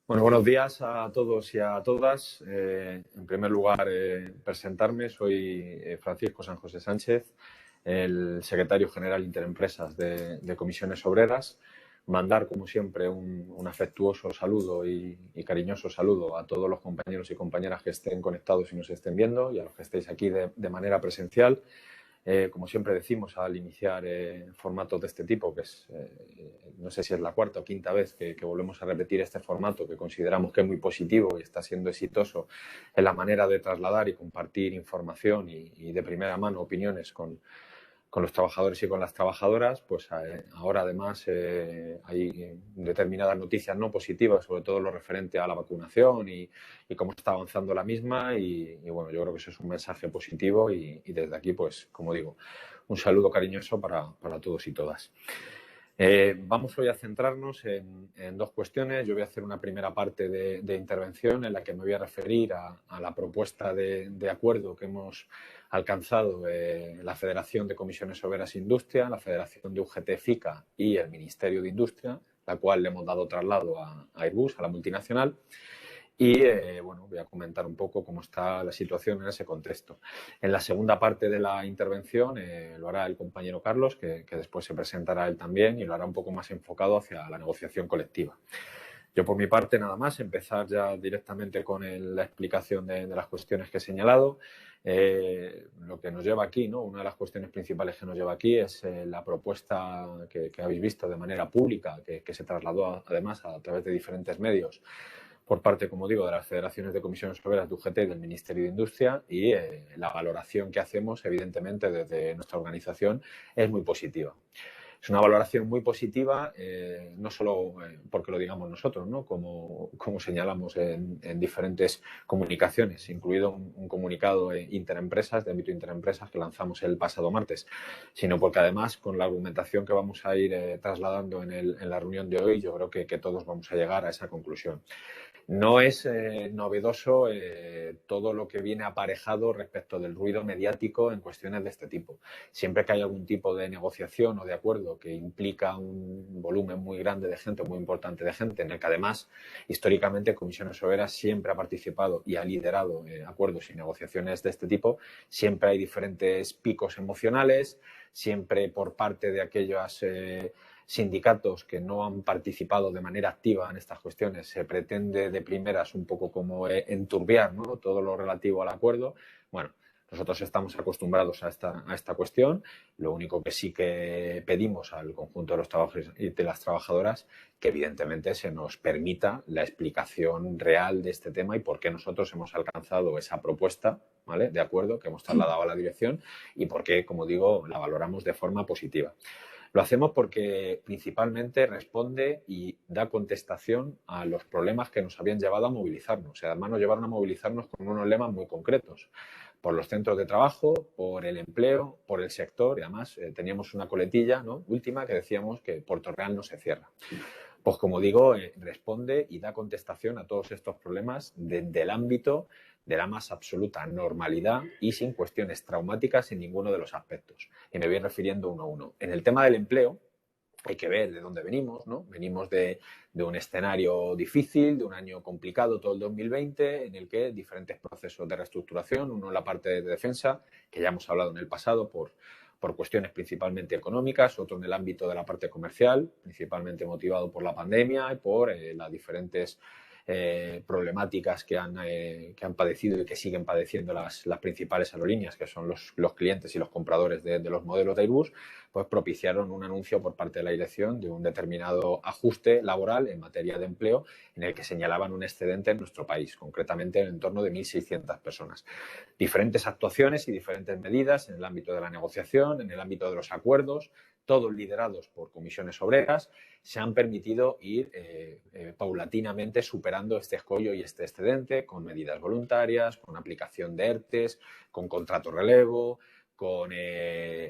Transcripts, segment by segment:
Bueno, buenos días a todos y a todas. En primer lugar, presentarme. Soy Francisco San José Sánchez, el secretario general Interempresas de Comisiones Obreras. Mandar, como siempre, un afectuoso saludo y cariñoso saludo a todos los compañeros y compañeras que estén conectados y nos estén viendo, y a los que estéis aquí de manera presencial. Como siempre decimos al iniciar formatos de este tipo, que es, no sé si es la cuarta o quinta vez que volvemos a repetir este formato, que consideramos que es muy positivo y está siendo exitoso en la manera de trasladar y compartir información y de primera mano opiniones con los trabajadores y con las trabajadoras, pues ahora además hay determinadas noticias no positivas, sobre todo lo referente a la vacunación y cómo está avanzando la misma y bueno, yo creo que eso es un mensaje positivo y desde aquí, pues como digo, un saludo cariñoso para todos y todas. Vamos hoy a centrarnos en dos cuestiones. Yo voy a hacer una primera parte de intervención en la que me voy a referir a la propuesta de acuerdo que hemos alcanzado la Federación de Comisiones Obreras e Industria, la Federación de UGT-FICA y el Ministerio de Industria, la cual le hemos dado traslado a Airbus, a la multinacional. Y bueno, voy a comentar un poco cómo está la situación en ese contexto. En la segunda parte de la intervención lo hará el compañero Carlos, que después se presentará él también y lo hará un poco más enfocado hacia la negociación colectiva. Yo por mi parte nada más, empezar ya directamente con la explicación de las cuestiones que he señalado. Lo que nos lleva aquí, ¿no? Una de las cuestiones principales que nos lleva aquí es la propuesta que habéis visto de manera pública, que se trasladó además a través de diferentes medios por parte, como digo, de las federaciones de comisiones obreras de UGT y del Ministerio de Industria, y la valoración que hacemos, evidentemente, desde nuestra organización es muy positiva. Es una valoración muy positiva, no solo porque lo digamos nosotros, ¿no? Como señalamos en diferentes comunicaciones, incluido un comunicado interempresas, de ámbito interempresas, que lanzamos el pasado martes, sino porque además, con la argumentación que vamos a ir trasladando en la reunión de hoy, yo creo que todos vamos a llegar a esa conclusión. No es novedoso todo lo que viene aparejado respecto del ruido mediático en cuestiones de este tipo. Siempre que hay algún tipo de negociación o de acuerdo que implica un volumen muy grande de gente, muy importante de gente, en el que además históricamente Comisiones Obreras siempre ha participado y ha liderado acuerdos y negociaciones de este tipo, siempre hay diferentes picos emocionales, siempre por parte de aquellas sindicatos que no han participado de manera activa en estas cuestiones se pretende de primeras un poco como enturbiar, ¿no? Todo lo relativo al acuerdo. Bueno, nosotros estamos acostumbrados a esta cuestión. Lo único que sí que pedimos al conjunto de los trabajadores y de las trabajadoras que evidentemente se nos permita la explicación real de este tema y por qué nosotros hemos alcanzado esa propuesta, ¿vale?, de acuerdo que hemos trasladado a la dirección y por qué, como digo, la valoramos de forma positiva. Lo hacemos porque principalmente responde y da contestación a los problemas que nos habían llevado a movilizarnos. Y además nos llevaron a movilizarnos con unos lemas muy concretos. Por los centros de trabajo, por el empleo, por el sector. Y además teníamos una coletilla, ¿no?, última, que decíamos que Puerto Real no se cierra. Pues como digo, responde y da contestación a todos estos problemas desde el ámbito de la más absoluta normalidad y sin cuestiones traumáticas en ninguno de los aspectos. Y me voy refiriendo uno a uno. En el tema del empleo, hay que ver de dónde venimos, ¿no? Venimos de un escenario difícil, de un año complicado, todo el 2020, en el que diferentes procesos de reestructuración, uno en la parte de defensa, que ya hemos hablado en el pasado por cuestiones principalmente económicas, otro en el ámbito de la parte comercial, principalmente motivado por la pandemia y por las diferentes problemáticas que han padecido y que siguen padeciendo las principales aerolíneas, que son los clientes y los compradores de los modelos de Airbus, pues propiciaron un anuncio por parte de la dirección de un determinado ajuste laboral en materia de empleo en el que señalaban un excedente en nuestro país, concretamente en torno de 1.600 personas. Diferentes actuaciones y diferentes medidas en el ámbito de la negociación, en el ámbito de los acuerdos, todos liderados por comisiones obreras, se han permitido ir paulatinamente superando este escollo y este excedente con medidas voluntarias, con aplicación de ERTES, con contrato relevo, con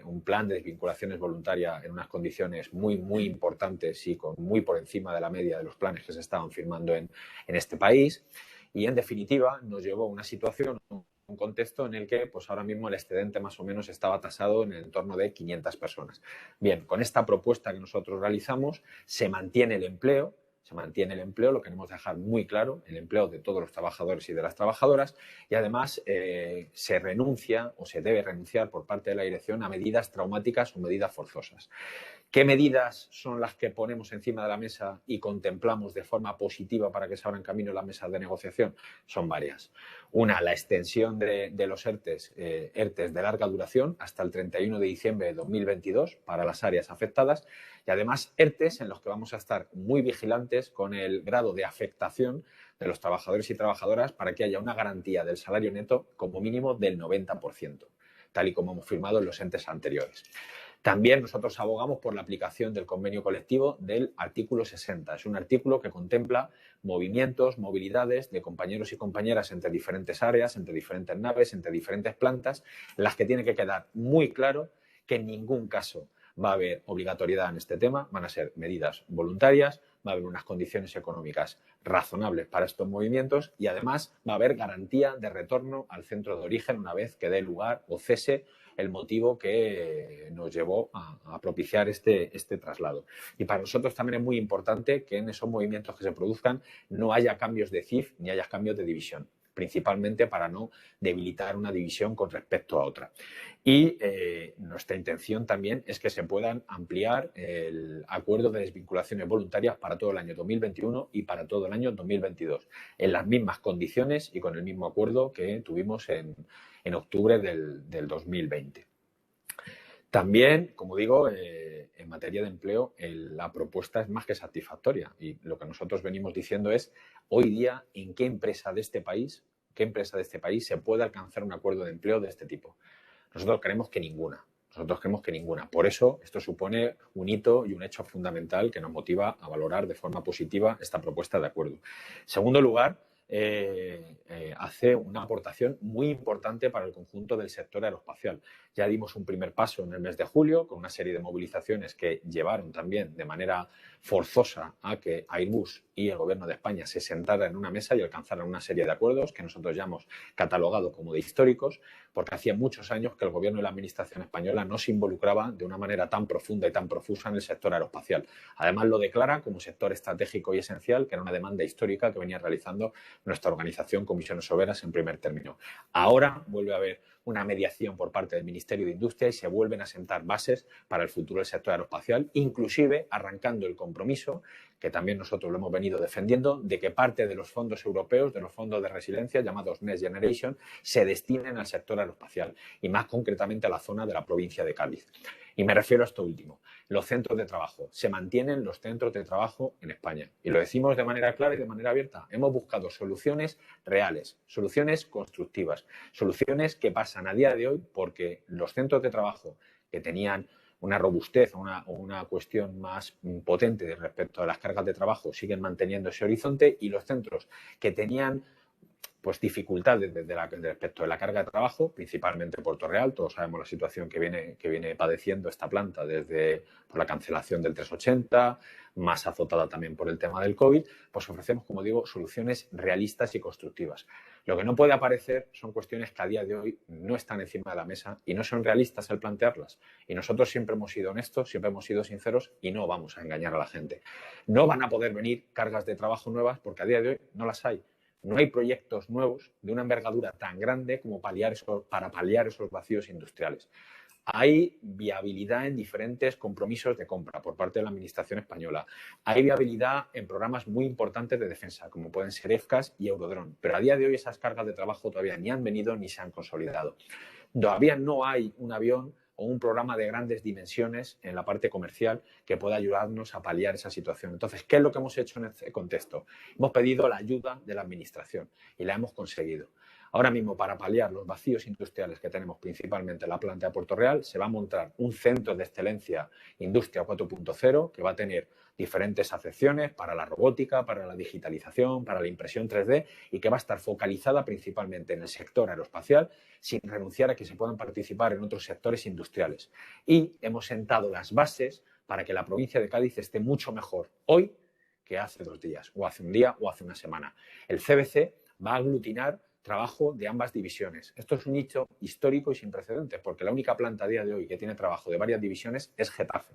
un plan de desvinculaciones voluntaria en unas condiciones muy, muy importantes y muy por encima de la media de los planes que se estaban firmando en este país. Y, en definitiva, nos llevó a una situación, un contexto en el que pues ahora mismo el excedente más o menos estaba tasado en el entorno de 500 personas. Bien, con esta propuesta que nosotros realizamos se mantiene el empleo, se mantiene el empleo, lo queremos dejar muy claro, el empleo de todos los trabajadores y de las trabajadoras, y además se renuncia o se debe renunciar por parte de la dirección a medidas traumáticas o medidas forzosas. ¿Qué medidas son las que ponemos encima de la mesa y contemplamos de forma positiva para que se abran camino en las mesas de negociación? Son varias. Una, la extensión de los ERTES de larga duración hasta el 31 de diciembre de 2022 para las áreas afectadas y además ERTES en los que vamos a estar muy vigilantes con el grado de afectación de los trabajadores y trabajadoras para que haya una garantía del salario neto como mínimo del 90%, tal y como hemos firmado en los entes anteriores. También nosotros abogamos por la aplicación del convenio colectivo del artículo 60. Es un artículo que contempla movimientos, movilidades de compañeros y compañeras entre diferentes áreas, entre diferentes naves, entre diferentes plantas, en las que tiene que quedar muy claro que en ningún caso va a haber obligatoriedad en este tema, van a ser medidas voluntarias, va a haber unas condiciones económicas razonables para estos movimientos y además va a haber garantía de retorno al centro de origen una vez que dé lugar o cese el motivo que nos llevó a propiciar este traslado. Y para nosotros también es muy importante que en esos movimientos que se produzcan no haya cambios de CIF ni haya cambios de división, principalmente para no debilitar una división con respecto a otra. Y nuestra intención también es que se puedan ampliar el acuerdo de desvinculaciones voluntarias para todo el año 2021 y para todo el año 2022, en las mismas condiciones y con el mismo acuerdo que tuvimos en octubre del 2020. También, como digo, en materia de empleo, la propuesta es más que satisfactoria y lo que nosotros venimos diciendo es hoy día en qué empresa de este país se puede alcanzar un acuerdo de empleo de este tipo. Nosotros creemos que ninguna. Por eso, esto supone un hito y un hecho fundamental que nos motiva a valorar de forma positiva esta propuesta de acuerdo. En segundo lugar, hace una aportación muy importante para el conjunto del sector aeroespacial. Ya dimos un primer paso en el mes de julio con una serie de movilizaciones que llevaron también de manera forzosa a que Airbus y el Gobierno de España se sentaran en una mesa y alcanzaran una serie de acuerdos que nosotros ya hemos catalogado como de históricos, porque hacía muchos años que el Gobierno y la Administración española no se involucraba de una manera tan profunda y tan profusa en el sector aeroespacial. Además, lo declara como sector estratégico y esencial, que era una demanda histórica que venía realizando nuestra organización Comisiones Obreras en primer término. Ahora vuelve a haber una mediación por parte del Ministerio de Industria y se vuelven a sentar bases para el futuro del sector aeroespacial, inclusive arrancando el compromiso, que también nosotros lo hemos venido defendiendo, de que parte de los fondos europeos, de los fondos de resiliencia llamados Next Generation, se destinen al sector aeroespacial y más concretamente a la zona de la provincia de Cádiz. Y me refiero a esto último, los centros de trabajo. Se mantienen los centros de trabajo en España. Y lo decimos de manera clara y de manera abierta. Hemos buscado soluciones reales, soluciones constructivas, soluciones que pasan a día de hoy porque los centros de trabajo que tenían una robustez o una cuestión más potente respecto a las cargas de trabajo siguen manteniendo ese horizonte y los centros que tenían dificultades respecto de la carga de trabajo, principalmente Puerto Real. Todos sabemos la situación que viene padeciendo esta planta por la cancelación del 380, más azotada también por el tema del COVID, pues ofrecemos, como digo, soluciones realistas y constructivas. Lo que no puede aparecer son cuestiones que a día de hoy no están encima de la mesa y no son realistas al plantearlas. Y nosotros siempre hemos sido honestos, siempre hemos sido sinceros y no vamos a engañar a la gente. No van a poder venir cargas de trabajo nuevas porque a día de hoy no las hay. No hay proyectos nuevos de una envergadura tan grande como para paliar esos vacíos industriales. Hay viabilidad en diferentes compromisos de compra por parte de la Administración española. Hay viabilidad en programas muy importantes de defensa, como pueden ser EFCAS y Eurodrone. Pero a día de hoy esas cargas de trabajo todavía ni han venido ni se han consolidado. Todavía no hay un avión o un programa de grandes dimensiones en la parte comercial que pueda ayudarnos a paliar esa situación. Entonces, ¿qué es lo que hemos hecho en este contexto? Hemos pedido la ayuda de la Administración y la hemos conseguido. Ahora mismo, para paliar los vacíos industriales que tenemos principalmente en la planta de Puerto Real, se va a montar un centro de excelencia Industria 4.0 que va a tener diferentes acepciones para la robótica, para la digitalización, para la impresión 3D y que va a estar focalizada principalmente en el sector aeroespacial sin renunciar a que se puedan participar en otros sectores industriales. Y hemos sentado las bases para que la provincia de Cádiz esté mucho mejor hoy que hace 2 días, o hace un día, o hace una semana. El CBC va a aglutinar trabajo de ambas divisiones. Esto es un hecho histórico y sin precedentes, porque la única planta a día de hoy que tiene trabajo de varias divisiones es Getafe.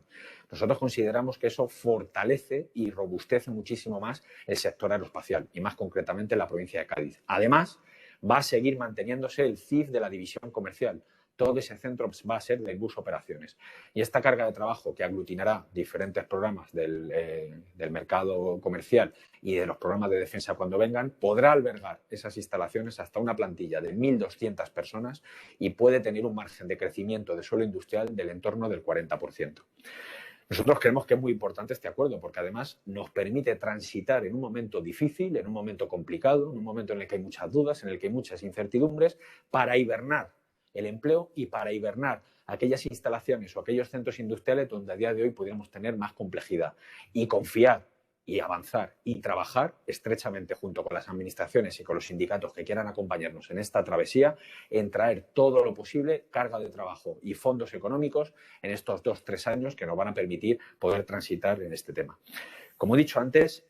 Nosotros consideramos que eso fortalece y robustece muchísimo más el sector aeroespacial, y más concretamente en la provincia de Cádiz. Además, va a seguir manteniéndose el CIF de la división comercial. Todo ese centro va a ser de Airbus Operaciones. Y esta carga de trabajo que aglutinará diferentes programas del mercado comercial y de los programas de defensa cuando vengan, podrá albergar esas instalaciones hasta una plantilla de 1.200 personas y puede tener un margen de crecimiento de suelo industrial del entorno del 40%. Nosotros creemos que es muy importante este acuerdo porque además nos permite transitar en un momento difícil, en un momento complicado, en un momento en el que hay muchas dudas, en el que hay muchas incertidumbres, para hibernar el empleo y para hibernar aquellas instalaciones o aquellos centros industriales donde a día de hoy podríamos tener más complejidad y confiar y avanzar y trabajar estrechamente junto con las administraciones y con los sindicatos que quieran acompañarnos en esta travesía en traer todo lo posible, carga de trabajo y fondos económicos en estos 2-3 años que nos van a permitir poder transitar en este tema. Como he dicho antes,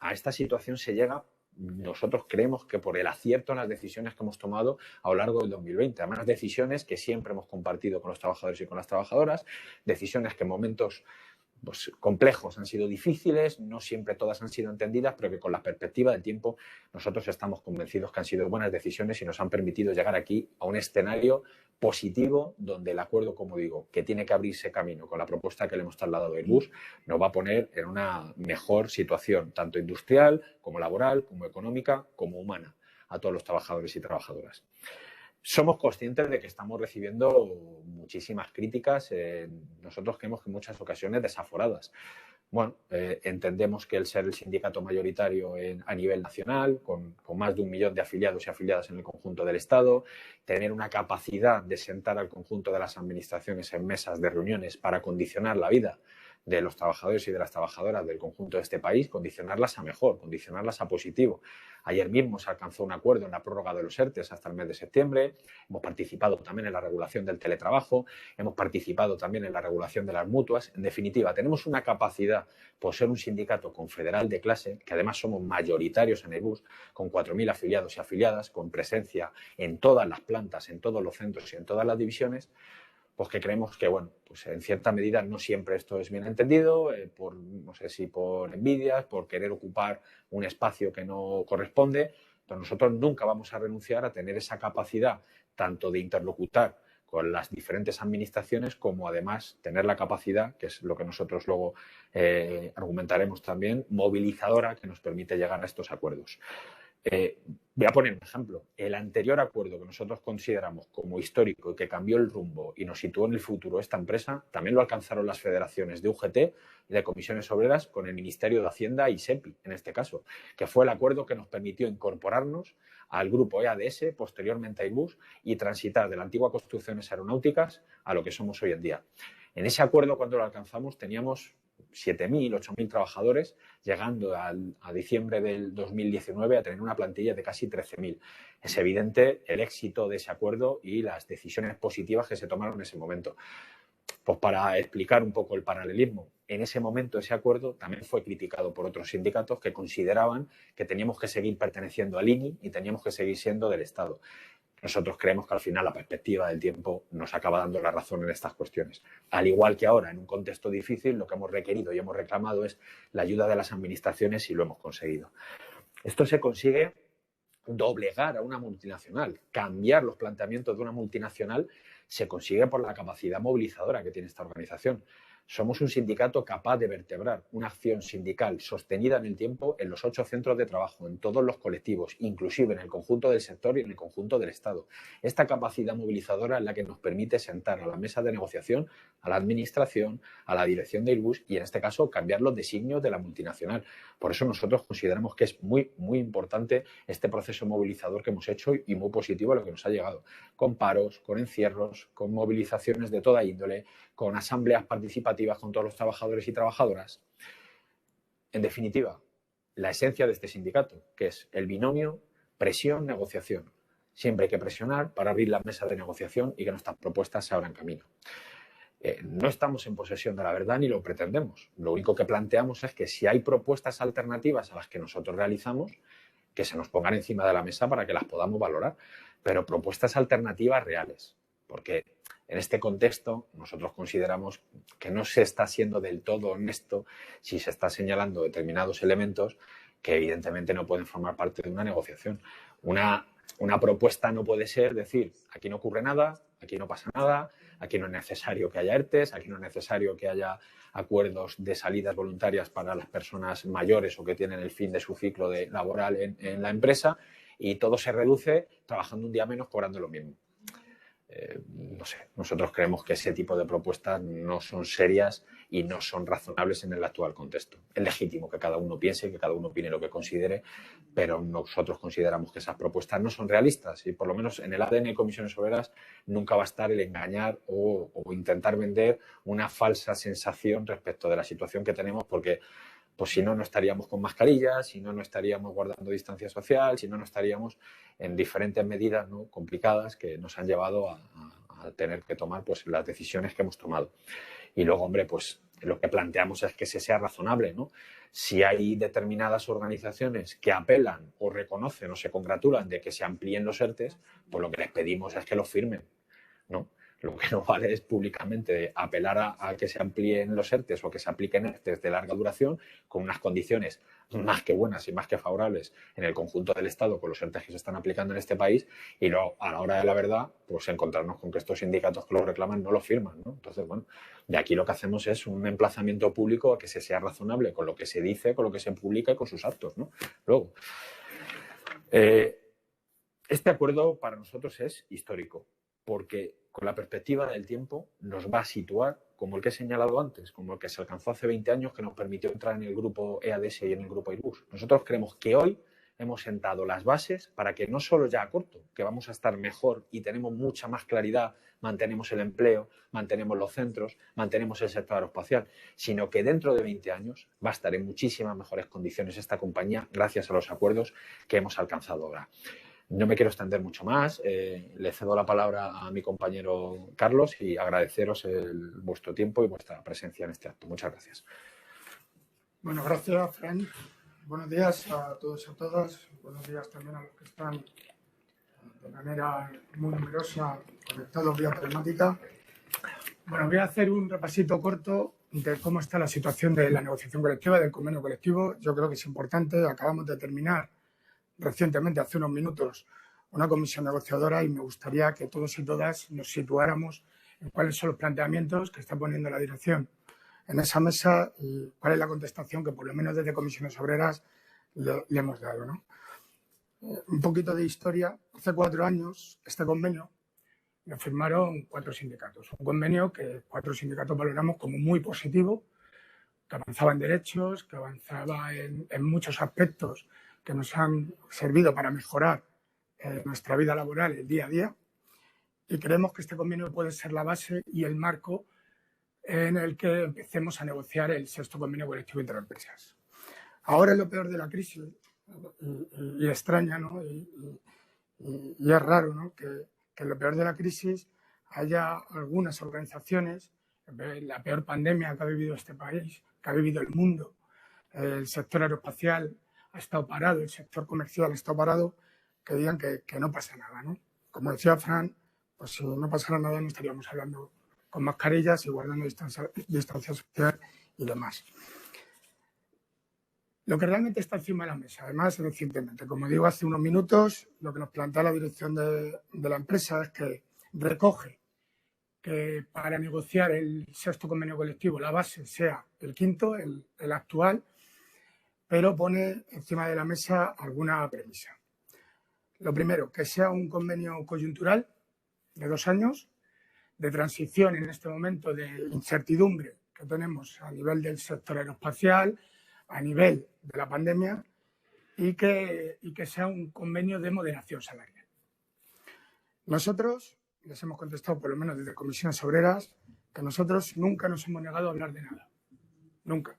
a esta situación se llega, nosotros creemos que por el acierto en las decisiones que hemos tomado a lo largo del 2020, además decisiones que siempre hemos compartido con los trabajadores y con las trabajadoras, decisiones que en momentos complejos han sido difíciles, no siempre todas han sido entendidas, pero que con la perspectiva del tiempo nosotros estamos convencidos que han sido buenas decisiones y nos han permitido llegar aquí a un escenario positivo donde el acuerdo, como digo, que tiene que abrirse camino con la propuesta que le hemos trasladado a Airbus, nos va a poner en una mejor situación, tanto industrial como laboral, como económica, como humana, a todos los trabajadores y trabajadoras. Somos conscientes de que estamos recibiendo muchísimas críticas, nosotros creemos que en muchas ocasiones desaforadas. Bueno, entendemos que el ser el sindicato mayoritario a nivel nacional, con más de 1 millón de afiliados y afiliadas en el conjunto del Estado, tener una capacidad de sentar al conjunto de las administraciones en mesas de reuniones para condicionar la vida de los trabajadores y de las trabajadoras del conjunto de este país, condicionarlas a mejor, condicionarlas a positivo. Ayer mismo se alcanzó un acuerdo en la prórroga de los ERTES hasta el mes de septiembre, hemos participado también en la regulación del teletrabajo, hemos participado también en la regulación de las mutuas. En definitiva, tenemos una capacidad, por ser un sindicato confederal de clase, que además somos mayoritarios en Airbus, con 4.000 afiliados y afiliadas, con presencia en todas las plantas, en todos los centros y en todas las divisiones, pues que creemos que, bueno, pues en cierta medida no siempre esto es bien entendido, no sé si por envidias, por querer ocupar un espacio que no corresponde, pero nosotros nunca vamos a renunciar a tener esa capacidad tanto de interlocutar con las diferentes administraciones como además tener la capacidad, que es lo que nosotros luego argumentaremos también, movilizadora, que nos permite llegar a estos acuerdos. Voy a poner un ejemplo. El anterior acuerdo que nosotros consideramos como histórico y que cambió el rumbo y nos situó en el futuro esta empresa, también lo alcanzaron las federaciones de UGT y de comisiones obreras con el Ministerio de Hacienda y SEPI, en este caso, que fue el acuerdo que nos permitió incorporarnos al grupo EADS, posteriormente a Airbus, y transitar de la antigua Construcciones Aeronáuticas a lo que somos hoy en día. En ese acuerdo, cuando lo alcanzamos, teníamos 7.000, 8.000 trabajadores, llegando a diciembre del 2019 a tener una plantilla de casi 13.000. Es evidente el éxito de ese acuerdo y las decisiones positivas que se tomaron en ese momento. Pues para explicar un poco el paralelismo, en ese momento ese acuerdo también fue criticado por otros sindicatos que consideraban que teníamos que seguir perteneciendo al INI y teníamos que seguir siendo del Estado. Nosotros creemos que al final la perspectiva del tiempo nos acaba dando la razón en estas cuestiones. Al igual que ahora, en un contexto difícil, lo que hemos requerido y hemos reclamado es la ayuda de las administraciones y lo hemos conseguido. Esto se consigue doblegar a una multinacional, cambiar los planteamientos de una multinacional, se consigue por la capacidad movilizadora que tiene esta organización. Somos un sindicato capaz de vertebrar una acción sindical sostenida en el tiempo en los 8 centros de trabajo, en todos los colectivos, inclusive en el conjunto del sector y en el conjunto del Estado. Esta capacidad movilizadora es la que nos permite sentar a la mesa de negociación a la administración, a la dirección de Airbus y, en este caso, cambiar los designios de la multinacional. Por eso nosotros consideramos que es muy, muy importante este proceso movilizador que hemos hecho y muy positivo a lo que nos ha llegado, con paros, con encierros, con movilizaciones de toda índole, con asambleas participativas con todos los trabajadores y trabajadoras. En definitiva, la esencia de este sindicato, que es el binomio presión-negociación. Siempre hay que presionar para abrir las mesas de negociación y que nuestras propuestas se abran camino. No estamos en posesión de la verdad ni lo pretendemos. Lo único que planteamos es que si hay propuestas alternativas a las que nosotros realizamos, que se nos pongan encima de la mesa para que las podamos valorar, pero propuestas alternativas reales, porque en este contexto nosotros consideramos que no se está siendo del todo honesto si se está señalando determinados elementos que evidentemente no pueden formar parte de una negociación. Una propuesta no puede ser decir, aquí no ocurre nada, aquí no pasa nada, aquí no es necesario que haya ERTEs, aquí no es necesario que haya acuerdos de salidas voluntarias para las personas mayores o que tienen el fin de su ciclo laboral en la empresa, y todo se reduce trabajando un día menos cobrando lo mismo. No sé, nosotros creemos que ese tipo de propuestas no son serias y no son razonables en el actual contexto. Es legítimo que cada uno piense, que cada uno opine lo que considere, pero nosotros consideramos que esas propuestas no son realistas, y por lo menos en el ADN de Comisiones Obreras nunca va a estar el engañar o intentar vender una falsa sensación respecto de la situación que tenemos, porque pues si no, no estaríamos con mascarillas, si no, no estaríamos guardando distancia social, si no, no estaríamos en diferentes medidas, ¿no?, complicadas que nos han llevado a tener que tomar pues las decisiones que hemos tomado. Y luego, hombre, pues lo que planteamos es que se sea razonable, ¿no? Si hay determinadas organizaciones que apelan o reconocen o se congratulan de que se amplíen los ERTEs, pues lo que les pedimos es que los firmen, ¿no? Lo que no vale es públicamente apelar a que se amplíen los ERTEs o que se apliquen ERTEs de larga duración con unas condiciones más que buenas y más que favorables en el conjunto del Estado con los ERTEs que se están aplicando en este país, y luego, a la hora de la verdad, pues encontrarnos con que estos sindicatos que lo reclaman no lo firman, ¿no? Entonces, bueno, de aquí lo que hacemos es un emplazamiento público a que se sea razonable con lo que se dice, con lo que se publica y con sus actos, ¿no? Luego, este acuerdo para nosotros es histórico, porque con la perspectiva del tiempo nos va a situar como el que he señalado antes, como el que se alcanzó hace 20 años, que nos permitió entrar en el grupo EADS y en el grupo Airbus. Nosotros creemos que hoy hemos sentado las bases para que no solo ya a corto, que vamos a estar mejor y tenemos mucha más claridad, mantenemos el empleo, mantenemos los centros, mantenemos el sector aeroespacial, sino que dentro de 20 años va a estar en muchísimas mejores condiciones esta compañía gracias a los acuerdos que hemos alcanzado ahora. No me quiero extender mucho más. Le cedo la palabra a mi compañero Carlos y agradeceros vuestro tiempo y vuestra presencia en este acto. Muchas gracias. Bueno, gracias, Fran. Buenos días a todos y a todas. Buenos días también a los que están de manera muy numerosa conectados vía telemática. Bueno, voy a hacer un repasito corto de cómo está la situación de la negociación colectiva, del convenio colectivo. Yo creo que es importante. Acabamos de terminar recientemente, hace unos minutos, una comisión negociadora, y me gustaría que todos y todas nos situáramos en cuáles son los planteamientos que está poniendo la dirección en esa mesa y cuál es la contestación que por lo menos desde Comisiones Obreras le hemos dado, ¿no? Un poquito de historia. Hace 4 años este convenio lo firmaron 4 sindicatos. Un convenio que 4 sindicatos valoramos como muy positivo, que avanzaba en derechos, que avanzaba en muchos aspectos que nos han servido para mejorar nuestra vida laboral el día a día, y creemos que este convenio puede ser la base y el marco en el que empecemos a negociar el 6º convenio colectivo interempresas. Ahora es lo peor de la crisis y extraña, ¿no? Y es raro, ¿no?, que en lo peor de la crisis haya algunas organizaciones, la peor pandemia que ha vivido este país, que ha vivido el mundo, el sector aeroespacial ha estado parado, el sector comercial ha estado parado, que digan que no pasa nada, ¿no? Como decía Fran, pues si no pasara nada no estaríamos hablando con mascarillas y guardando distancia social y demás. Lo que realmente está encima de la mesa, además, recientemente, como digo, hace unos minutos, lo que nos plantea la dirección de la empresa es que recoge que para negociar el 6º convenio colectivo la base sea el 5º, el actual, pero pone encima de la mesa alguna premisa. Lo primero, que sea un convenio coyuntural de 2 años, de transición en este momento de incertidumbre que tenemos a nivel del sector aeroespacial, a nivel de la pandemia, y que sea un convenio de moderación salarial. Nosotros les hemos contestado, por lo menos desde Comisiones Obreras, que nosotros nunca nos hemos negado a hablar de nada. Nunca.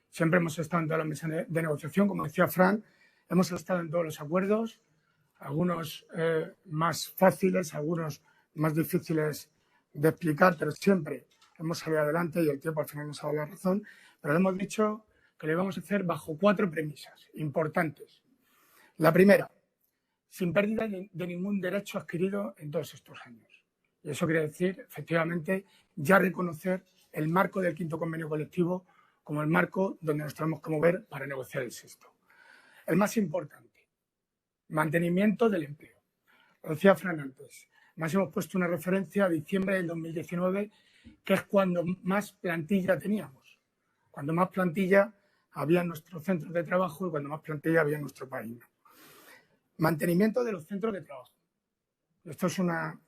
Siempre hemos estado en todas las mesas de negociación, como decía Fran, hemos estado en todos los acuerdos, algunos más fáciles, algunos más difíciles de explicar, pero siempre hemos salido adelante y el tiempo al final nos ha dado la razón. Pero le hemos dicho que lo íbamos a hacer bajo 4 premisas importantes. La primera, sin pérdida de ningún derecho adquirido en todos estos años. Y eso quiere decir, efectivamente, ya reconocer el marco del 5º convenio colectivo como el marco donde nos tenemos que mover para negociar el 6º. El más importante, mantenimiento del empleo. Lo decía Fran antes, más hemos puesto una referencia a diciembre del 2019, que es cuando más plantilla teníamos, cuando más plantilla había en nuestros centros de trabajo y cuando más plantilla había en nuestro país. Mantenimiento de los centros de trabajo. Esto es una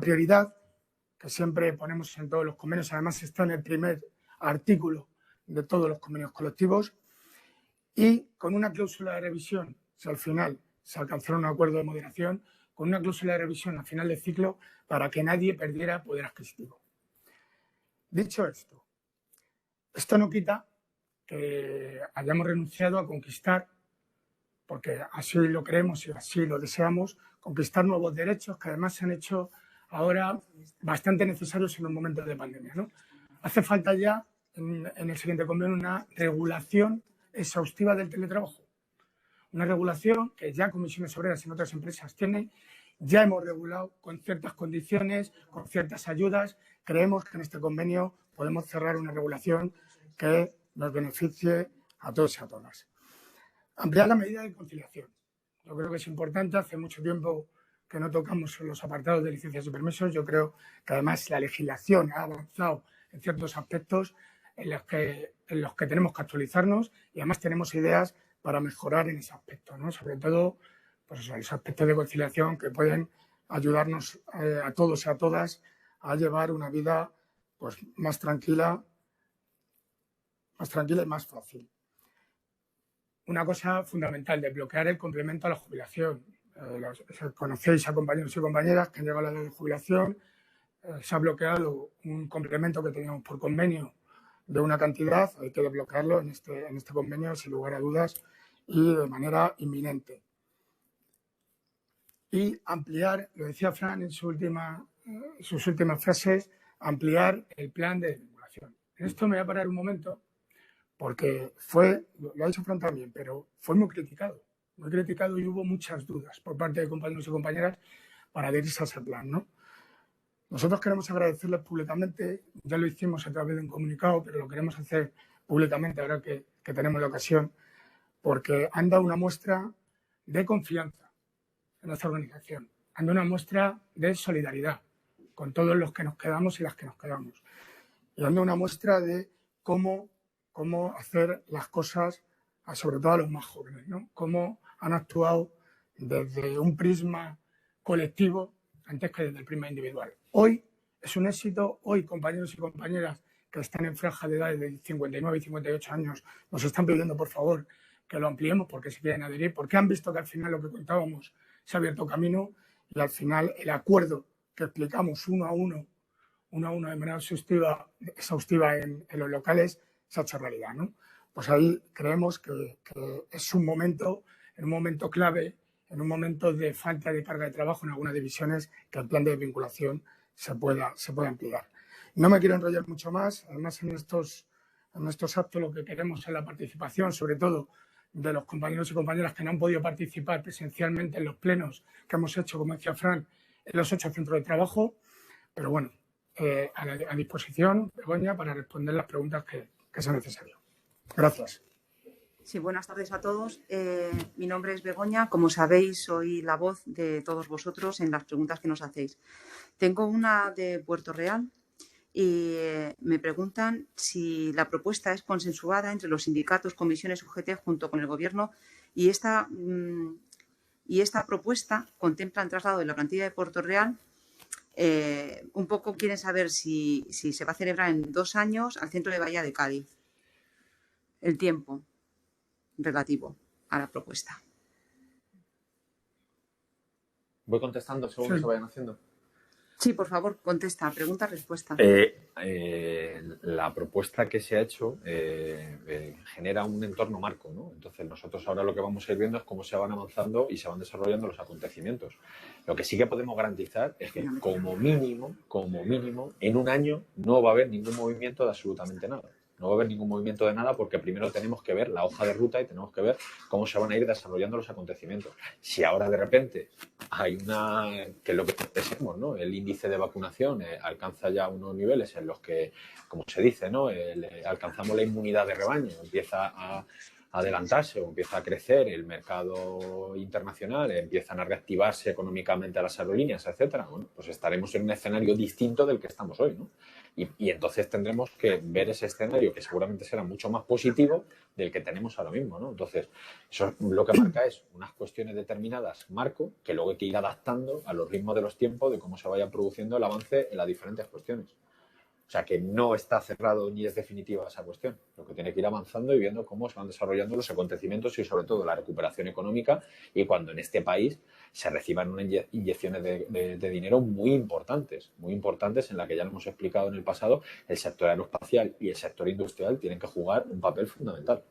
prioridad que siempre ponemos en todos los convenios. Además, está en el primer artículo de todos los convenios colectivos y con una cláusula de revisión, si al final se alcanzara un acuerdo de moderación, con una cláusula de revisión al final del ciclo para que nadie perdiera poder adquisitivo. Dicho esto no quita que hayamos renunciado a conquistar, porque así lo creemos y así lo deseamos, conquistar nuevos derechos que además se han hecho ahora bastante necesarios en un momento de pandemia, ¿no? Hace falta ya, en el siguiente convenio, una regulación exhaustiva del teletrabajo. Una regulación que ya comisiones obreras en otras empresas tienen, ya hemos regulado con ciertas condiciones, con ciertas ayudas. Creemos que en este convenio podemos cerrar una regulación que nos beneficie a todos y a todas. Ampliar la medida de conciliación. Yo creo que es importante. Hace mucho tiempo que no tocamos los apartados de licencias y permisos. Yo creo que además la legislación ha avanzado en ciertos aspectos en los que tenemos que actualizarnos y además tenemos ideas para mejorar en ese aspecto, ¿no? Sobre todo pues eso, los aspectos de conciliación que pueden ayudarnos a todos y a todas a llevar una vida pues, más tranquila y más fácil. Una cosa fundamental, desbloquear el complemento a la jubilación. Conocéis a compañeros y compañeras que han llegado a la edad de jubilación, se ha bloqueado un complemento que teníamos por convenio de una cantidad, hay que desbloquearlo en este convenio sin lugar a dudas y de manera inminente. Y ampliar, lo decía Fran en sus últimas frases, ampliar el plan de vinculación. En esto me voy a parar un momento porque lo ha dicho Fran también, pero fue muy criticado y hubo muchas dudas por parte de compañeros y compañeras para adherirse a ese plan, ¿no? Nosotros queremos agradecerles públicamente, ya lo hicimos a través de un comunicado, pero lo queremos hacer públicamente ahora que tenemos la ocasión, porque han dado una muestra de confianza en nuestra organización, han dado una muestra de solidaridad con todos los que nos quedamos y las que nos quedamos, y han dado una muestra de cómo hacer las cosas, sobre todo a los más jóvenes, ¿no? Cómo han actuado desde un prisma colectivo antes que desde el prisma individual. Hoy es un éxito, hoy compañeros y compañeras que están en franja de edad de 59 y 58 años nos están pidiendo por favor que lo ampliemos porque se quieren adherir, porque han visto que al final lo que contábamos se ha abierto camino y al final el acuerdo que explicamos uno a uno de manera exhaustiva en los locales se ha hecho realidad, ¿no? Pues ahí creemos que es un momento clave, en un momento de falta de carga de trabajo en algunas divisiones, que el plan de vinculación se pueda ampliar. No me quiero enrollar mucho más. Además, en estos actos lo que queremos es la participación, sobre todo de los compañeros y compañeras que no han podido participar presencialmente en los plenos que hemos hecho, como decía Fran, en los 8 centros de trabajo. Pero bueno, a disposición, Begoña, para responder las preguntas que sean necesarias. Gracias. Sí, buenas tardes a todos. Mi nombre es Begoña. Como sabéis, soy la voz de todos vosotros en las preguntas que nos hacéis. Tengo una de Puerto Real y me preguntan si la propuesta es consensuada entre los sindicatos, comisiones UGT junto con el Gobierno y esta propuesta contempla el traslado de la plantilla de Puerto Real. Un poco quieren saber si se va a celebrar en 2 años al centro de Bahía de Cádiz. El tiempo relativo a la propuesta. ¿Voy contestando según se vayan haciendo? Sí, por favor, contesta. Pregunta-respuesta. La propuesta que se ha hecho genera un entorno marco, ¿no? Entonces, nosotros ahora lo que vamos a ir viendo es cómo se van avanzando y se van desarrollando los acontecimientos. Lo que sí que podemos garantizar es que, como mínimo, en un año no va a haber ningún movimiento de absolutamente nada. No va a haber ningún movimiento de nada porque primero tenemos que ver la hoja de ruta y tenemos que ver cómo se van a ir desarrollando los acontecimientos. Si ahora de repente hay que es lo que pensemos, ¿no? El índice de vacunación alcanza ya unos niveles en los que, como se dice, ¿no? Alcanzamos la inmunidad de rebaño, empieza a adelantarse o empieza a crecer el mercado internacional, empiezan a reactivarse económicamente las aerolíneas, etcétera, bueno, pues estaremos en un escenario distinto del que estamos hoy, ¿no? Y entonces tendremos que ver ese escenario que seguramente será mucho más positivo del que tenemos ahora mismo, ¿no? Entonces, eso lo que marca es unas cuestiones determinadas, marco, que luego hay que ir adaptando a los ritmos de los tiempos, de cómo se vaya produciendo el avance en las diferentes cuestiones. O sea, que no está cerrado ni es definitiva esa cuestión. Lo que tiene que ir avanzando y viendo cómo se van desarrollando los acontecimientos y, sobre todo, la recuperación económica y cuando en este país se reciban unas inyecciones de dinero muy importantes en la que ya lo hemos explicado en el pasado, el sector aeroespacial y el sector industrial tienen que jugar un papel fundamental.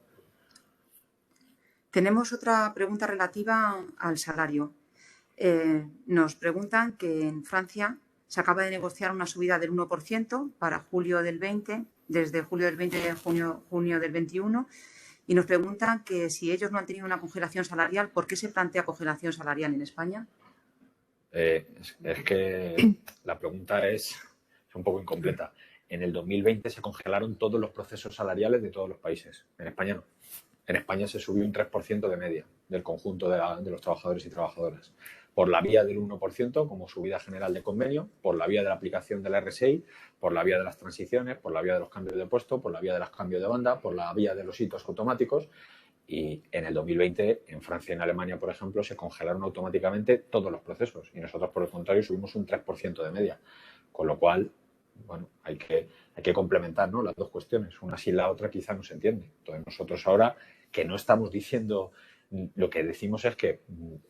Tenemos otra pregunta relativa al salario. Nos preguntan que en Francia se acaba de negociar una subida del 1% para julio del 20, desde julio del 20 a junio del 21, y nos preguntan que si ellos no han tenido una congelación salarial, ¿por qué se plantea congelación salarial en España? Es que la pregunta es un poco incompleta. En el 2020 se congelaron todos los procesos salariales de todos los países. En España no. En España se subió un 3% de media del conjunto de los trabajadores y trabajadoras. Por la vía del 1% como subida general de convenio, por la vía de la aplicación de la RSI, por la vía de las transiciones, por la vía de los cambios de puesto, por la vía de los cambios de banda, por la vía de los hitos automáticos. Y en el 2020, en Francia y en Alemania, por ejemplo, se congelaron automáticamente todos los procesos. Y nosotros, por el contrario, subimos un 3% de media. Con lo cual, bueno, hay que complementar, ¿no?, las dos cuestiones. Una sin la otra quizá no se entiende. Entonces, nosotros ahora, que no estamos diciendo, lo que decimos es que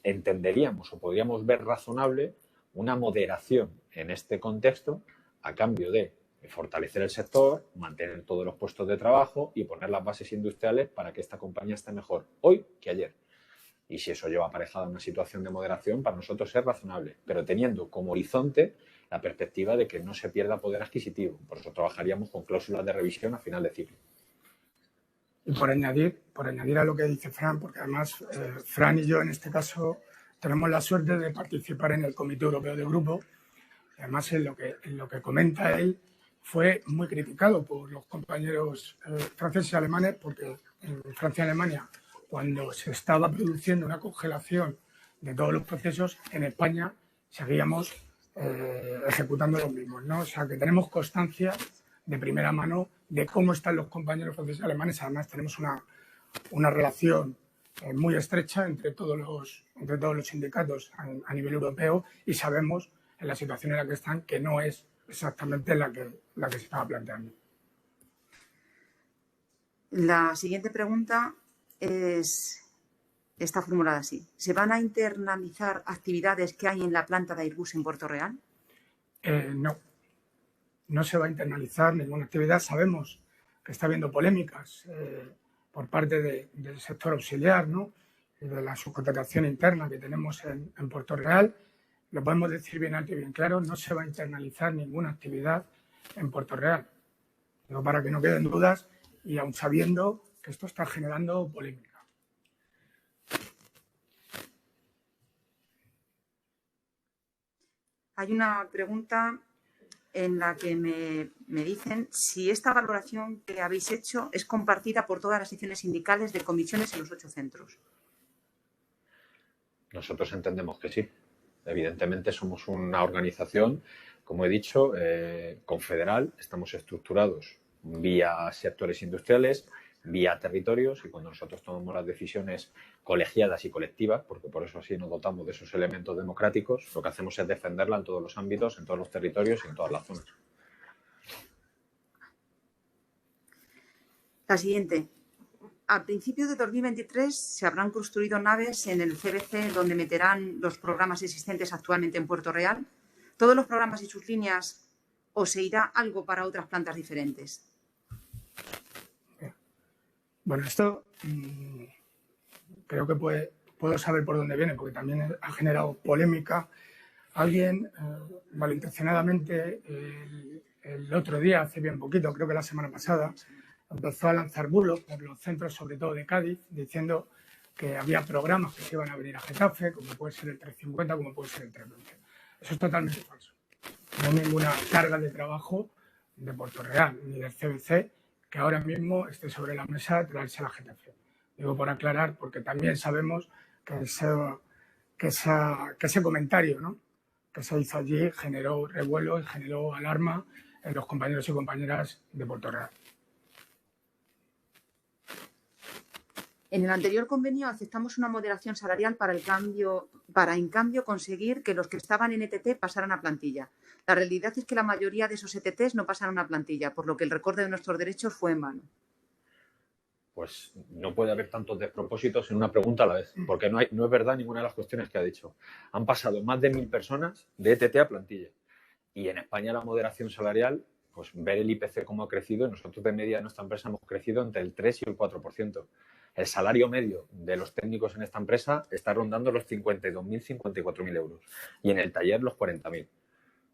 entenderíamos o podríamos ver razonable una moderación en este contexto a cambio de fortalecer el sector, mantener todos los puestos de trabajo y poner las bases industriales para que esta compañía esté mejor hoy que ayer. Y si eso lleva aparejada una situación de moderación, para nosotros es razonable, pero teniendo como horizonte la perspectiva de que no se pierda poder adquisitivo. Por eso trabajaríamos con cláusulas de revisión a final de ciclo. Y por añadir a lo que dice Fran, porque además Fran y yo en este caso tenemos la suerte de participar en el Comité Europeo de Grupo. Además, en lo que comenta él, fue muy criticado por los compañeros franceses y alemanes, porque en Francia y Alemania, cuando se estaba produciendo una congelación de todos los procesos, en España seguíamos ejecutando los mismos, ¿no? O sea, que tenemos constancia de primera mano de cómo están los compañeros franceses y alemanes. Además, tenemos una relación muy estrecha entre todos los sindicatos a nivel europeo y sabemos en la situación en la que están que no es exactamente la que se estaba planteando. La siguiente pregunta está formulada así. ¿Se van a internalizar actividades que hay en la planta de Airbus en Puerto Real? No se va a internalizar ninguna actividad. Sabemos que está habiendo polémicas por parte del sector auxiliar, ¿no?, y de la subcontratación interna que tenemos en Puerto Real. Lo podemos decir bien alto y bien claro, no se va a internalizar ninguna actividad en Puerto Real. No, para que no queden dudas y aun sabiendo que esto está generando polémica. Hay una pregunta en la que me dicen si esta valoración que habéis hecho es compartida por todas las secciones sindicales de comisiones en los 8 centros. Nosotros entendemos que sí. Evidentemente somos una organización, como he dicho, confederal. Estamos estructurados vía sectores industriales, vía territorios, y cuando nosotros tomamos las decisiones colegiadas y colectivas, porque por eso así nos dotamos de esos elementos democráticos, lo que hacemos es defenderla en todos los ámbitos, en todos los territorios y en todas las zonas. La siguiente. A principios de 2023 se habrán construido naves en el CBC donde meterán los programas existentes actualmente en Puerto Real. ¿Todos los programas y sus líneas o se irá algo para otras plantas diferentes? Bueno, esto creo que puedo saber por dónde viene, porque también ha generado polémica. Alguien malintencionadamente el otro día, hace bien poquito, creo que la semana pasada, empezó a lanzar bulos por los centros, sobre todo de Cádiz, diciendo que había programas que se iban a abrir a Getafe, como puede ser el 350, como puede ser el 320. Eso es totalmente falso. No hay ninguna carga de trabajo de Puerto Real ni del CBC que ahora mismo esté sobre la mesa de traerse a la Getafe. Digo por aclarar, porque también sabemos que ese comentario, ¿no?, que se hizo allí generó revuelo y generó alarma en los compañeros y compañeras de Puerto Real. En el anterior convenio aceptamos una moderación salarial para en cambio conseguir que los que estaban en ETT pasaran a plantilla. La realidad es que la mayoría de esos ETTs no pasaron a plantilla, por lo que el recorte de nuestros derechos fue en vano. Pues no puede haber tantos despropósitos en una pregunta a la vez, porque no es verdad ninguna de las cuestiones que ha dicho. Han pasado más de 1.000 personas de ETT a plantilla. Y en España la moderación salarial, pues ver el IPC cómo ha crecido, y nosotros de media en nuestra empresa hemos crecido entre el 3 y el 4%. El salario medio de los técnicos en esta empresa está rondando los 52.000, 54.000 euros y en el taller los 40.000.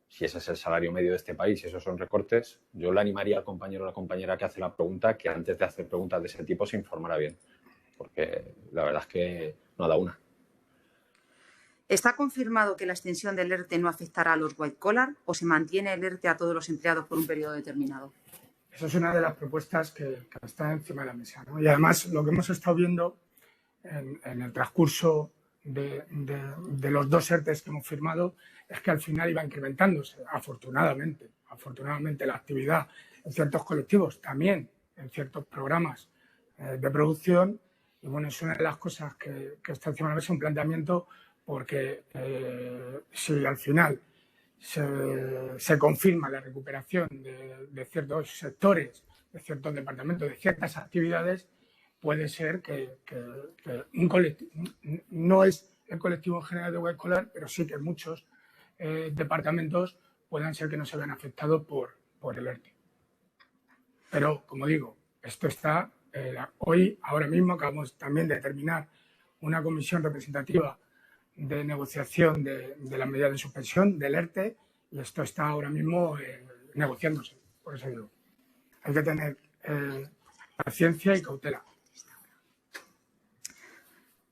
Si ese es el salario medio de este país y esos son recortes, yo le animaría al compañero o a la compañera que hace la pregunta que antes de hacer preguntas de ese tipo se informara bien, porque la verdad es que no da una. ¿Está confirmado que la extensión del ERTE no afectará a los white collar o se mantiene el ERTE a todos los empleados por un periodo determinado? Esa es una de las propuestas que está encima de la mesa, ¿no? Y además lo que hemos estado viendo en el transcurso de los 2 ERTEs que hemos firmado es que al final iba incrementándose, afortunadamente la actividad en ciertos colectivos, también en ciertos programas de producción. Y bueno, es una de las cosas que está encima de la mesa, un planteamiento, porque si al final se confirma la recuperación de ciertos sectores, de ciertos departamentos, de ciertas actividades, puede ser que un colectivo, no es el colectivo en general de white collar, pero sí que muchos departamentos puedan ser que no se vean afectados por el ERTE. Pero, como digo, esto está ahora mismo acabamos también de terminar una comisión representativa de negociación de las medidas de suspensión del ERTE y esto está ahora mismo negociándose. Por eso digo, hay que tener paciencia y cautela.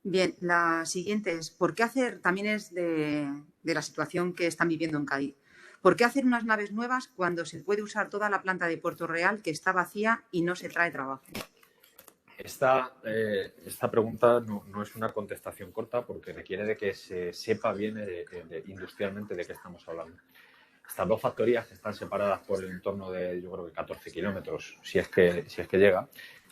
Bien, la siguiente es, ¿por qué hacer, también es de la situación que están viviendo en Cádiz, ¿por qué hacer unas naves nuevas cuando se puede usar toda la planta de Puerto Real que está vacía y no se trae trabajo? Esta pregunta no es una contestación corta porque requiere de que se sepa bien industrialmente de qué estamos hablando. Estas 2 factorías que están separadas por el entorno de, yo creo que 14 kilómetros, si es que llega.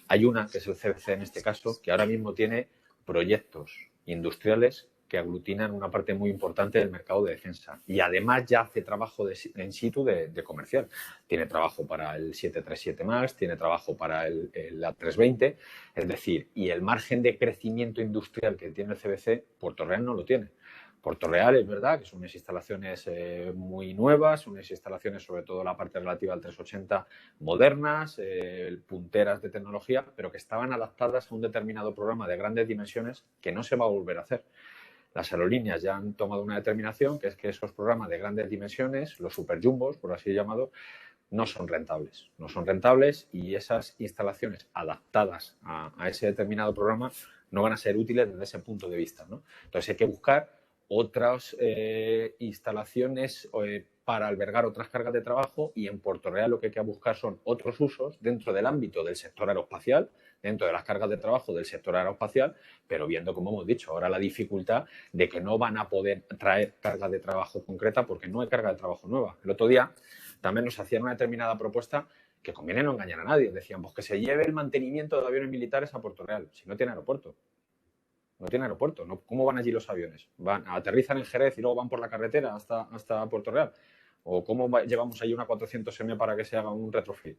Hay una, que es el CBC en este caso, que ahora mismo tiene proyectos industriales que aglutinan una parte muy importante del mercado de defensa y además ya hace trabajo en situ de comercial. Tiene trabajo para el 737 MAX, tiene trabajo para el A320, es decir, y el margen de crecimiento industrial que tiene el CBC, Puerto Real no lo tiene. Puerto Real es verdad que son unas instalaciones muy nuevas, unas instalaciones sobre todo la parte relativa al 380 modernas, punteras de tecnología, pero que estaban adaptadas a un determinado programa de grandes dimensiones que no se va a volver a hacer. Las aerolíneas ya han tomado una determinación, que es que esos programas de grandes dimensiones, los superjumbos, por así llamado, no son rentables. No son rentables y esas instalaciones adaptadas a ese determinado programa no van a ser útiles desde ese punto de vista, ¿no? Entonces hay que buscar otras instalaciones para albergar otras cargas de trabajo y en Puerto Real lo que hay que buscar son otros usos dentro del ámbito del sector aeroespacial, dentro de las cargas de trabajo del sector aeroespacial, pero viendo, como hemos dicho, ahora la dificultad de que no van a poder traer carga de trabajo concreta porque no hay carga de trabajo nueva. El otro día también nos hacían una determinada propuesta que conviene no engañar a nadie. Decían, pues que se lleve el mantenimiento de aviones militares a Puerto Real, si no tiene aeropuerto. No tiene aeropuerto. ¿No? ¿Cómo van allí los aviones? Aterrizan en Jerez y luego van por la carretera hasta Puerto Real. ¿O cómo llevamos allí una 400M para que se haga un retrofit?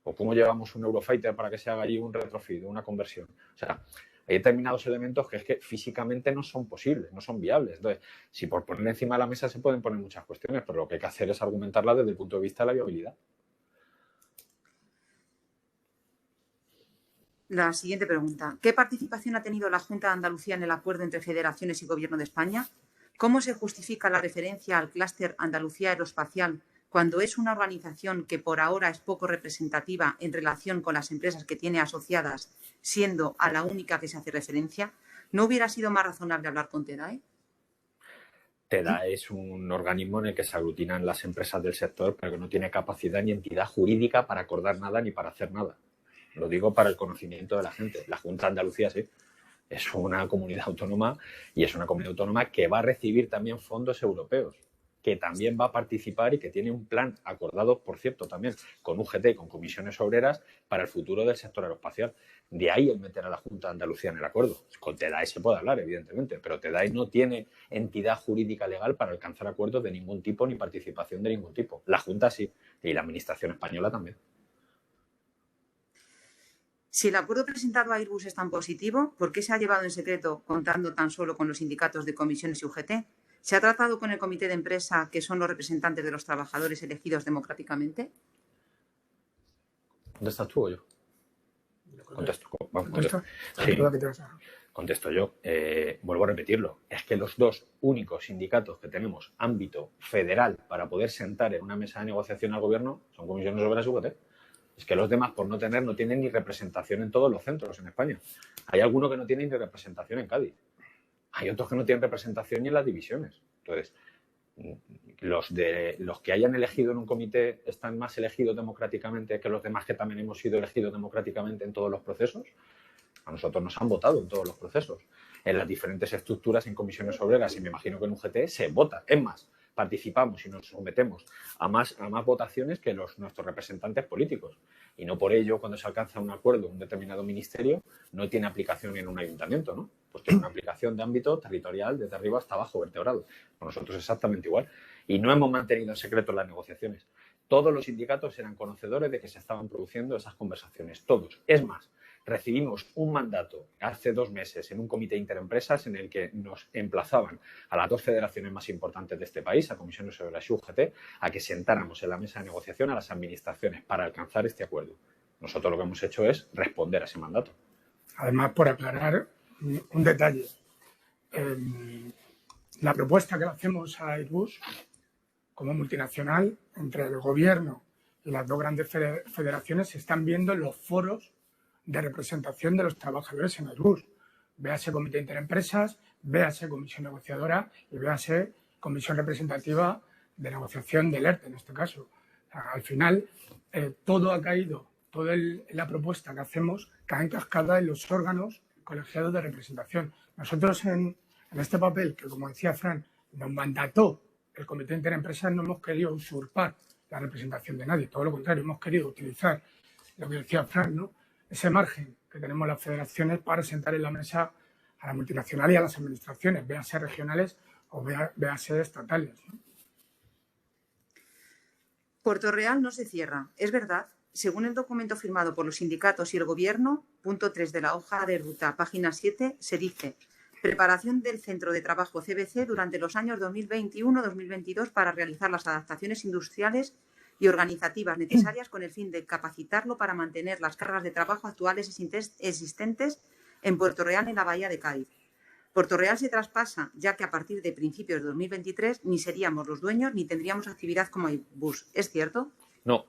¿O cómo llevamos un Eurofighter para que se haga allí un retrofit, una conversión? O sea, hay determinados elementos que es que físicamente no son posibles, no son viables. Entonces, si por poner encima de la mesa se pueden poner muchas cuestiones, pero lo que hay que hacer es argumentarlas desde el punto de vista de la viabilidad. La siguiente pregunta. ¿Qué participación ha tenido la Junta de Andalucía en el acuerdo entre federaciones y Gobierno de España? ¿Cómo se justifica la referencia al clúster Andalucía Aeroespacial cuando es una organización que por ahora es poco representativa en relación con las empresas que tiene asociadas, siendo a la única que se hace referencia, ¿no hubiera sido más razonable hablar con TEDAE? TEDAE es un organismo en el que se aglutinan las empresas del sector, pero que no tiene capacidad ni entidad jurídica para acordar nada ni para hacer nada. Lo digo para el conocimiento de la gente. La Junta de Andalucía sí. Es una comunidad autónoma y es una comunidad autónoma que va a recibir también fondos europeos, que también va a participar y que tiene un plan acordado, por cierto, también con UGT, con comisiones obreras, para el futuro del sector aeroespacial. De ahí el meter a la Junta de Andalucía en el acuerdo. Con TEDAE se puede hablar, evidentemente, pero TEDAE no tiene entidad jurídica legal para alcanzar acuerdos de ningún tipo ni participación de ningún tipo. La Junta sí, y la Administración española también. Si el acuerdo presentado a Airbus es tan positivo, ¿por qué se ha llevado en secreto contando tan solo con los sindicatos de comisiones y UGT? ¿Se ha tratado con el comité de empresa, que son los representantes de los trabajadores elegidos democráticamente? ¿Contestas tú o yo? Contesto. Contesto yo. Vuelvo a repetirlo. Es que los dos únicos sindicatos que tenemos ámbito federal para poder sentar en una mesa de negociación al gobierno son comisiones obreras y UGT. Es que los demás, por no tener, no tienen ni representación en todos los centros en España. Hay algunos que no tienen ni representación en Cádiz. Hay otros que no tienen representación ni en las divisiones. Entonces, los que hayan elegido en un comité están más elegidos democráticamente que los demás que también hemos sido elegidos democráticamente en todos los procesos. A nosotros nos han votado en todos los procesos. En las diferentes estructuras, en comisiones obreras, y me imagino que en UGT se vota. Es más, participamos y nos sometemos a más votaciones que nuestros representantes políticos. Y no por ello, cuando se alcanza un acuerdo en un determinado ministerio, no tiene aplicación en un ayuntamiento, ¿no? Pues tiene una aplicación de ámbito territorial desde arriba hasta abajo, vertebrado. Con nosotros exactamente igual. Y no hemos mantenido en secreto las negociaciones. Todos los sindicatos eran conocedores de que se estaban produciendo esas conversaciones. Todos. Es más, recibimos un mandato hace 2 meses en un comité interempresas en el que nos emplazaban a las 2 federaciones más importantes de este país, a Comisiones Obreras y UGT, a que sentáramos en la mesa de negociación a las administraciones para alcanzar este acuerdo. Nosotros lo que hemos hecho es responder a ese mandato. Además, por aclarar un detalle, la propuesta que le hacemos a Airbus como multinacional, entre el gobierno y las 2 grandes federaciones, se están viendo en los foros de representación de los trabajadores en Airbus. Véase comité interempresas, véase comisión negociadora y véase comisión representativa de negociación del ERTE, en este caso. O sea, al final, todo ha caído, toda la propuesta que hacemos cae en cascada en los órganos colegiados de representación. Nosotros en este papel, que como decía Fran, nos mandató el comité interempresas, no hemos querido usurpar la representación de nadie, todo lo contrario, hemos querido utilizar lo que decía Fran, ¿no? Ese margen que tenemos las federaciones para sentar en la mesa a la multinacional y a las administraciones, véase regionales o véase estatales, ¿no? Puerto Real no se cierra, es verdad. Según el documento firmado por los sindicatos y el Gobierno, punto 3 de la hoja de ruta, página 7, se dice: preparación del centro de trabajo CBC durante los años 2021-2022 para realizar las adaptaciones industriales y organizativas necesarias con el fin de capacitarlo para mantener las cargas de trabajo actuales existentes en Puerto Real, en la Bahía de Cádiz. Puerto Real se traspasa, ya que a partir de principios de 2023 ni seríamos los dueños ni tendríamos actividad como Airbus. ¿Es cierto? No.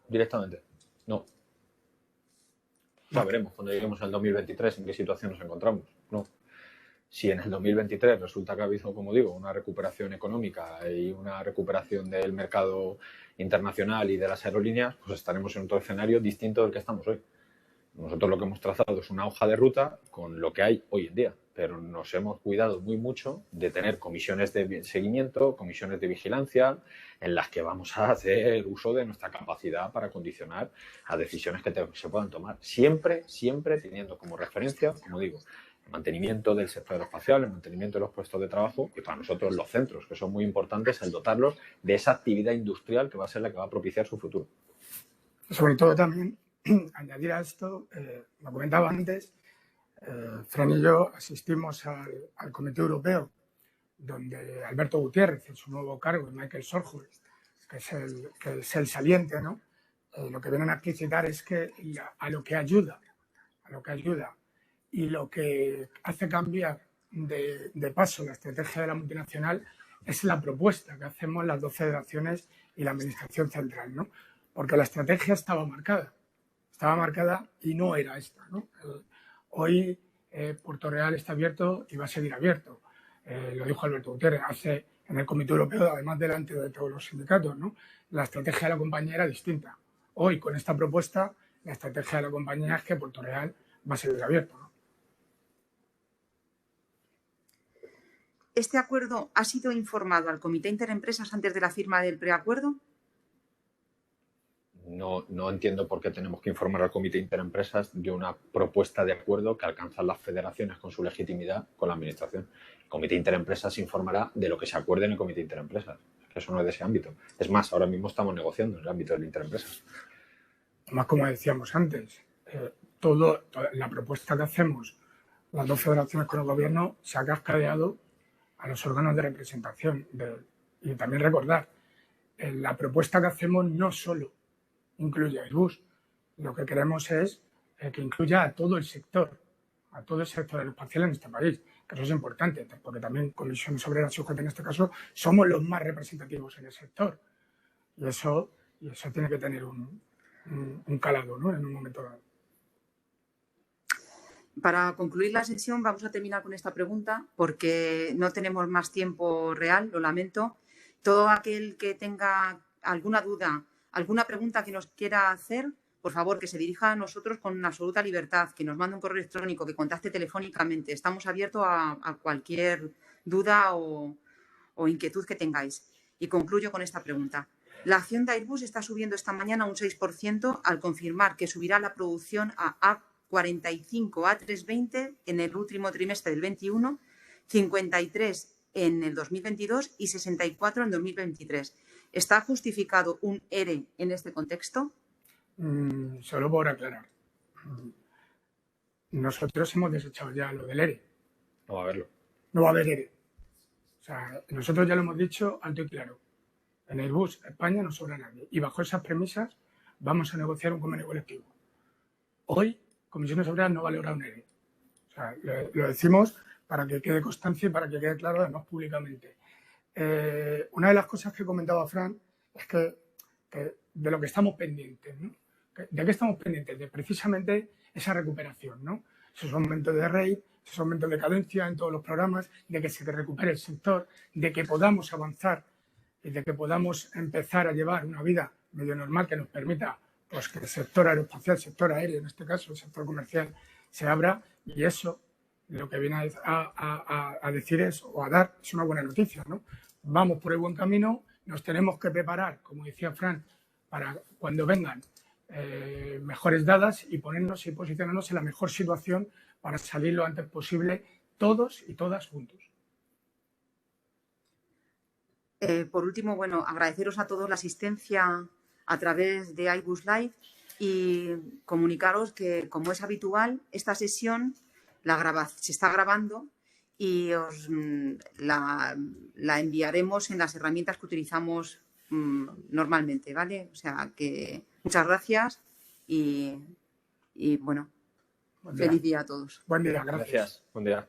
Directamente. No. Ya veremos cuando lleguemos al 2023 en qué situación nos encontramos. No. Si en el 2023 resulta que ha habido, como digo, una recuperación económica y una recuperación del mercado internacional y de las aerolíneas, pues estaremos en otro escenario distinto del que estamos hoy. Nosotros lo que hemos trazado es una hoja de ruta con lo que hay hoy en día, pero nos hemos cuidado muy mucho de tener comisiones de seguimiento, comisiones de vigilancia, en las que vamos a hacer uso de nuestra capacidad para condicionar a decisiones que se puedan tomar. Siempre teniendo como referencia, como digo, el mantenimiento del sector aeroespacial, el mantenimiento de los puestos de trabajo y para nosotros los centros, que son muy importantes, el dotarlos de esa actividad industrial que va a ser la que va a propiciar su futuro. Sobre todo también, añadir a esto, lo comentaba antes, Fran y yo asistimos al Comité Europeo, donde Alberto Gutiérrez, en su nuevo cargo, y Michael Sorhul, que es el saliente, ¿no? Lo que vienen a explicitar es que a lo que ayuda y lo que hace cambiar de paso la estrategia de la multinacional es la propuesta que hacemos las dos federaciones y la Administración Central, ¿no? Porque la estrategia estaba marcada y no era esta, ¿no? Hoy Puerto Real está abierto y va a seguir abierto. Lo dijo Alberto Gutiérrez en el Comité Europeo, además delante de todos los sindicatos, ¿no? La estrategia de la compañía era distinta. Hoy, con esta propuesta, la estrategia de la compañía es que Puerto Real va a seguir abierto, ¿no? ¿Este acuerdo ha sido informado al Comité Interempresas antes de la firma del preacuerdo? No entiendo por qué tenemos que informar al Comité Interempresas de una propuesta de acuerdo que alcanzan las federaciones con su legitimidad con la Administración. El Comité Interempresas informará de lo que se acuerde en el Comité Interempresas. Es que eso no es de ese ámbito. Es más, ahora mismo estamos negociando en el ámbito del Interempresas. Además, como decíamos antes, toda la propuesta que hacemos las dos federaciones con el Gobierno se ha cascadeado a los órganos de representación. Y también recordar, la propuesta que hacemos no solo incluye a Airbus. Lo que queremos es que incluya a todo el sector aeroespacial en este país, que eso es importante, porque también Comisiones Obreras y UGT en este caso somos los más representativos en el sector. Y eso tiene que tener un calado, ¿no? En un momento dado. Para concluir la sesión vamos a terminar con esta pregunta porque no tenemos más tiempo real, lo lamento. Todo aquel que tenga alguna duda, alguna pregunta que nos quiera hacer, por favor, que se dirija a nosotros con absoluta libertad, que nos mande un correo electrónico, que contacte telefónicamente. Estamos abiertos a cualquier duda o inquietud que tengáis. Y concluyo con esta pregunta. La acción de Airbus está subiendo esta mañana un 6% al confirmar que subirá la producción a A45, A320 en el último trimestre del 21, 53 en el 2022 y 64 en 2023. ¿Está justificado un ERE en este contexto? Solo por aclarar. Nosotros hemos desechado ya lo del ERE. No va a haberlo. No va a haber ERE. O sea, nosotros ya lo hemos dicho alto y claro. En Airbus, España, no sobra nadie. Y bajo esas premisas vamos a negociar un convenio colectivo. Hoy, Comisiones Obreras no valora un ERE. O sea, lo decimos para que quede constancia y para que quede claro además públicamente. Una de las cosas que comentaba Fran es que de lo que estamos pendientes, ¿no? ¿De qué estamos pendientes? De precisamente esa recuperación, ¿no? Esos aumentos de rate, esos aumentos de cadencia en todos los programas, de que se recupere el sector, de que podamos avanzar y de que podamos empezar a llevar una vida medio normal que nos permita pues, que el sector aeroespacial, el sector aéreo, en este caso, el sector comercial, se abra. Y eso lo que viene a decir es, o a dar, es una buena noticia, ¿no? Vamos por el buen camino, nos tenemos que preparar, como decía Fran, para cuando vengan mejores dadas y ponernos y posicionarnos en la mejor situación para salir lo antes posible todos y todas juntos. Por último, bueno, agradeceros a todos la asistencia a través de Airbus Live y comunicaros que, como es habitual, esta sesión se está grabando y os la enviaremos en las herramientas que utilizamos normalmente, ¿vale? O sea que muchas gracias y bueno, feliz día a todos. Buen día, gracias. Buen día.